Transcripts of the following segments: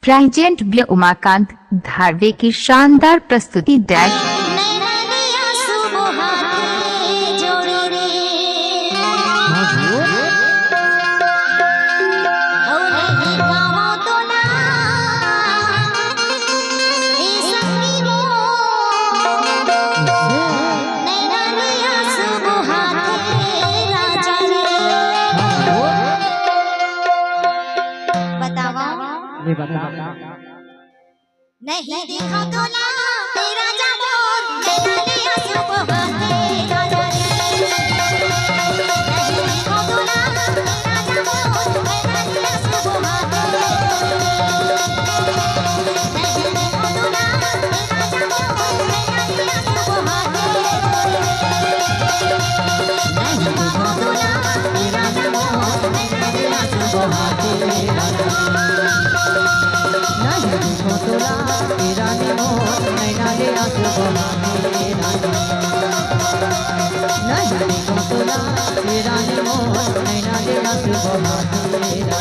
Present ब्य Umakant धारवे की शानदार प्रस्तुति डैश नहीं देखा तो ना तेरा जामोर नैना लिया सुबह तेरा नहीं देखा तो ना तेरा जामोर नैना लिया सुबह नहीं देखा तो ना तेरा जामोर नैना लिया सुबह नहीं देखा तो ना तेरा जामोर नैना लिया सुबह तेरा निमोर नैना ले आंसू बहा तेरा नहीं देखो तोला तेरा निमोर नैना ले आंसू बहा तेरा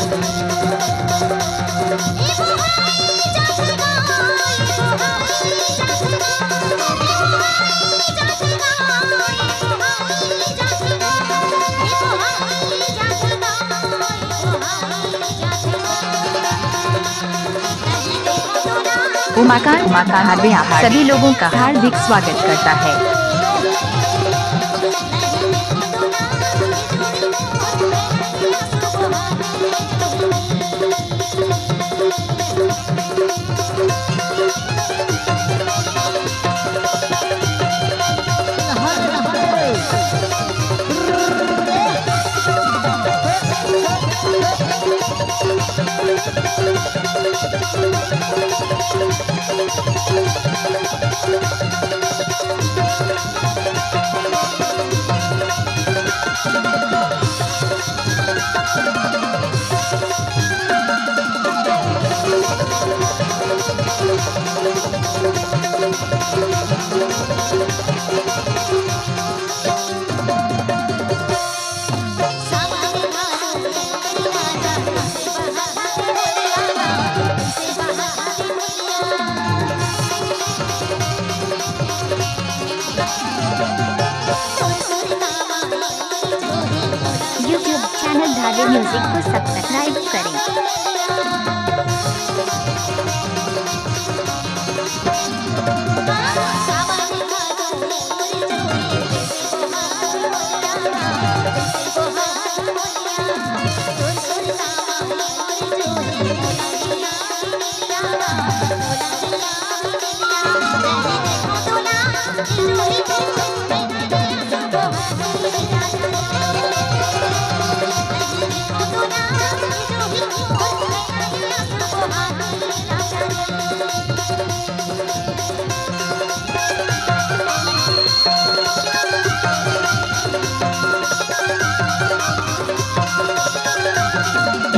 उमाकांत धारवे आप सभी लोगों का हार्दिक स्वागत करता है। यूट्यूब चैनल धारवे म्यूजिक को सब्सक्राइब करें।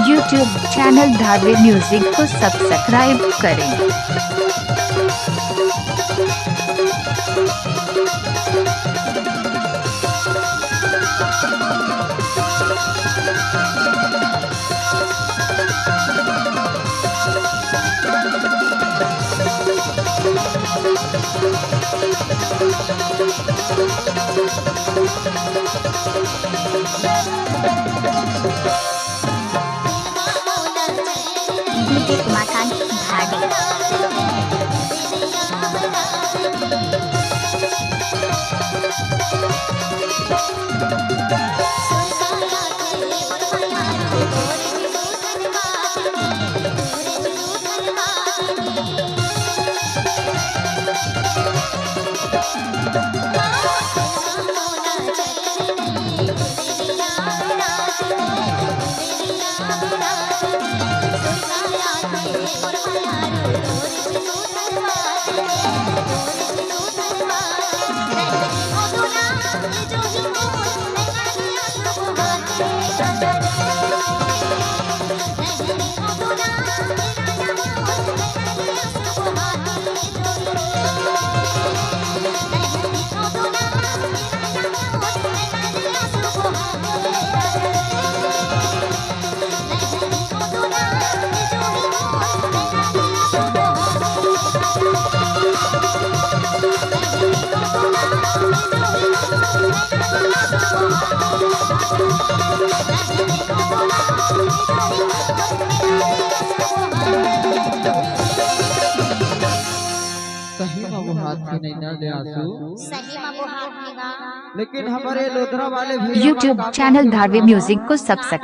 यूट्यूब चैनल धारवे म्यूजिक को सब्सक्राइब करें। डीजे उमाकांत धारवे नैना दे आंसू। सही में वो हाथ देगा। लेकिन हमारे लोधरा वाले भैया यूट्यूब चैनल धारवी म्यूजिक को सब्सक्राइब